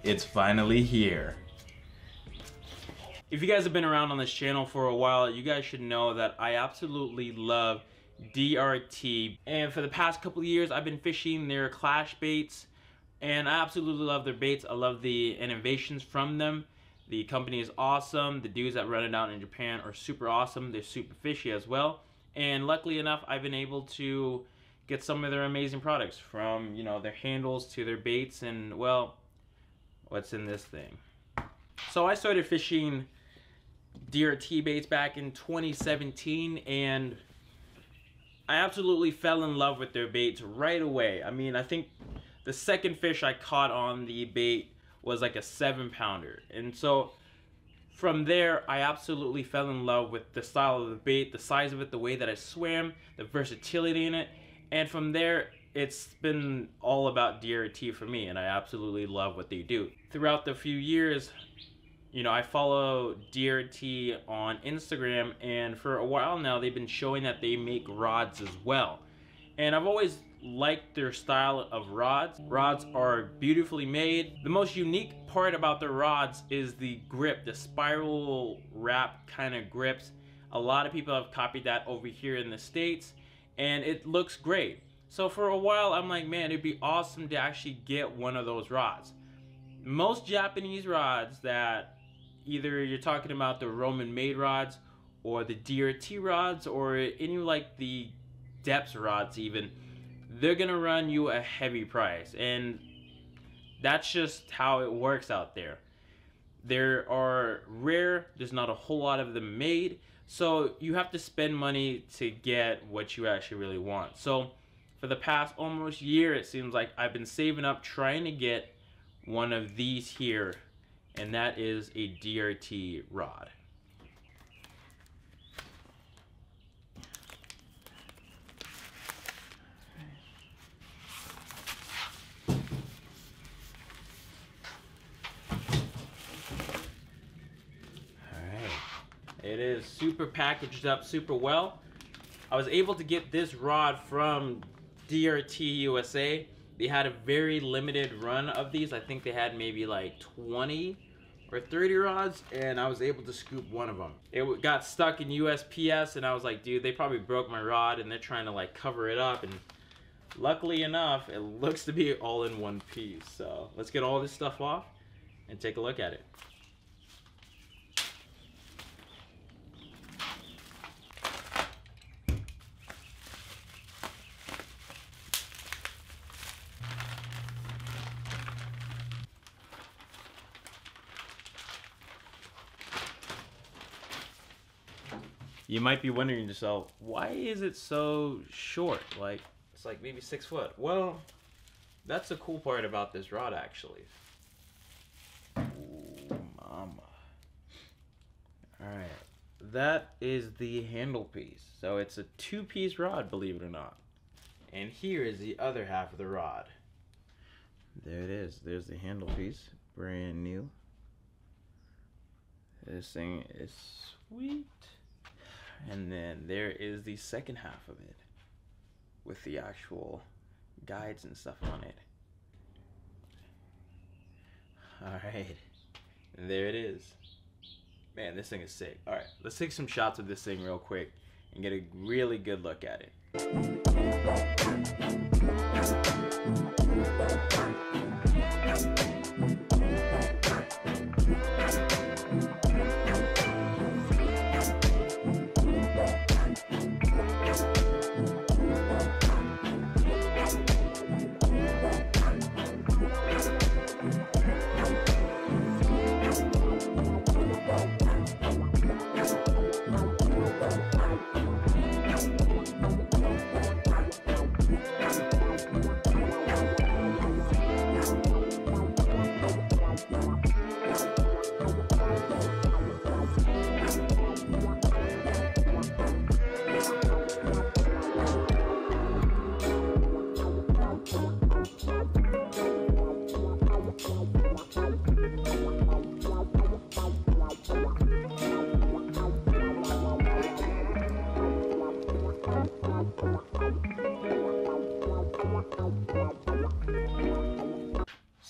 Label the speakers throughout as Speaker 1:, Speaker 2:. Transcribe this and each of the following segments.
Speaker 1: It's finally here. If you guys have been around on this channel for a while, you guys should know that I absolutely love DRT. And for the past couple of years, I've been fishing their Klash baits, and I absolutely love their baits. I love the innovations from them. The company is awesome. The dudes that run it out in Japan are super awesome. They're super fishy as well. And luckily enough, I've been able to get some of their amazing products, from, you know, their handles to their baits, and well, what's in this thing. So I started fishing DRT baits back in 2017, and I absolutely fell in love with their baits right away. I mean, I think the second fish I caught on the bait was like a 7-pounder, and so from there I absolutely fell in love with the style of the bait, the size of it, the way that I swam, the versatility in it, and from there it's been all about DRT for me, and I absolutely love what they do. Throughout the few years, you know, I follow DRT on Instagram, and for a while now they've been showing that they make rods as well. And I've always liked their style of rods. Rods are beautifully made. The most unique part about their rods is the grip, the spiral wrap kind of grips. A lot of people have copied that over here in the States, and it looks great. So for a while I'm like, man, it'd be awesome to actually get one of those rods. Most Japanese rods, that either you're talking about the Roman made rods or the DRT rods or any like the depths rods even, they're gonna run you a heavy price, and that's just how it works out there. There are rare, there's not a whole lot of them made, so you have to spend money to get what you actually really want. So for the past almost year, it seems like I've been saving up trying to get one of these here, and that is a DRT rod. It is super packaged up super well. I was able to get this rod from DRT USA. They had a very limited run of these. I think they had maybe like 20 or 30 rods, and I was able to scoop one of them. It got stuck in USPS, and I was like, dude, they probably broke my rod and they're trying to like cover it up, and luckily enough, it looks to be all in one piece. So let's get all this stuff off and take a look at it. You might be wondering yourself, why is it so short? Like, it's like maybe 6 foot. Well, that's the cool part about this rod, actually. Ooh, mama. Alright, that is the handle piece. So it's a 2-piece rod, believe it or not. And here is the other half of the rod. There it is. There's the handle piece, brand new. This thing is sweet. And then there is the second half of it with the actual guides and stuff on it. Alright, there it is. Man, this thing is sick. Alright, let's take some shots of this thing real quick and get a really good look at it.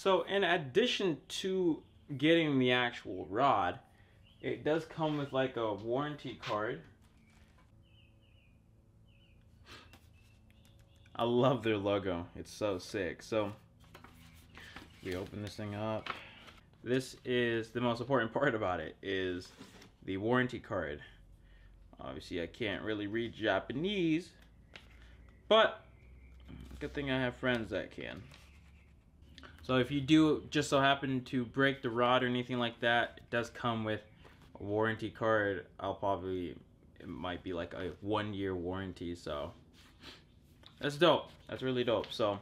Speaker 1: So in addition to getting the actual rod, it does come with like a warranty card. I love their logo. It's so sick. So we open this thing up. This is the most important part about it, is the warranty card. Obviously I can't really read Japanese, but good thing I have friends that can. So if you do just so happen to break the rod or anything like that, it does come with a warranty card. It might be like a 1-year warranty, so that's dope. That's really dope. So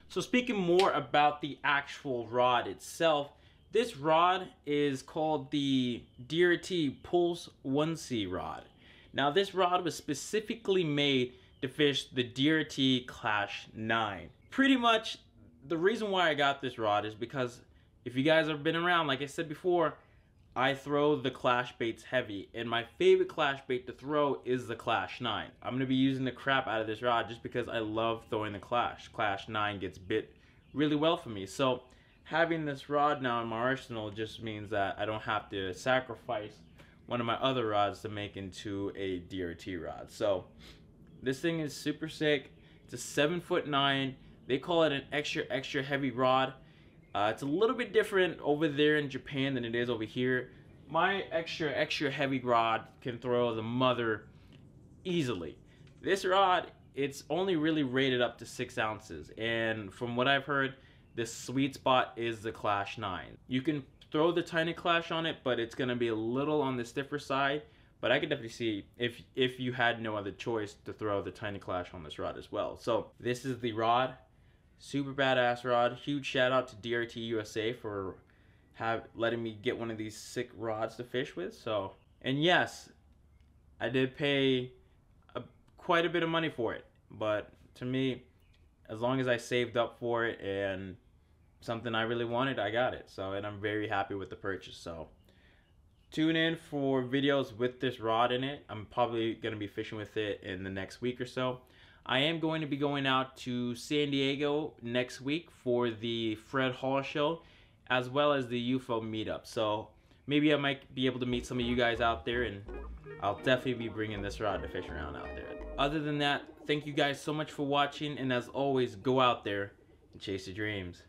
Speaker 1: speaking more about the actual rod itself, this rod is called the DRT Pulse 1C rod. Now this rod was specifically made to fish the DRT Klash 9. Pretty much the reason why I got this rod is because if you guys have been around, like I said before, I throw the Klash baits heavy, and my favorite Klash bait to throw is the Klash 9. I'm going to be using the crap out of this rod just because I love throwing the Klash. Klash 9 gets bit really well for me. So having this rod now in my arsenal just means that I don't have to sacrifice one of my other rods to make into a DRT rod. So this thing is super sick. It's a 7'9". They call it an extra heavy rod. It's a little bit different over there in Japan than it is over here. My extra heavy rod can throw the mother easily. This rod, it's only really rated up to 6 ounces, and from what I've heard, the sweet spot is the Klash 9. You can throw the tiny Klash on it, but it's gonna be a little on the stiffer side. But I could definitely see if you had no other choice to throw the tiny Klash on this rod as well. So this is the rod. Super badass rod. Huge shout out to DRT USA for letting me get one of these sick rods to fish with. So, and yes, I did pay quite a bit of money for it, but to me, as long as I saved up for it and something I really wanted, I got it. So, and I'm very happy with the purchase. So tune in for videos with this rod in it. I'm probably going to be fishing with it in the next week or so. I am going to be going out to San Diego next week for the Fred Hall show, as well as the UFO meetup. So maybe I might be able to meet some of you guys out there, and I'll definitely be bringing this rod to fish around out there. Other than that, thank you guys so much for watching, and as always, go out there and chase your dreams.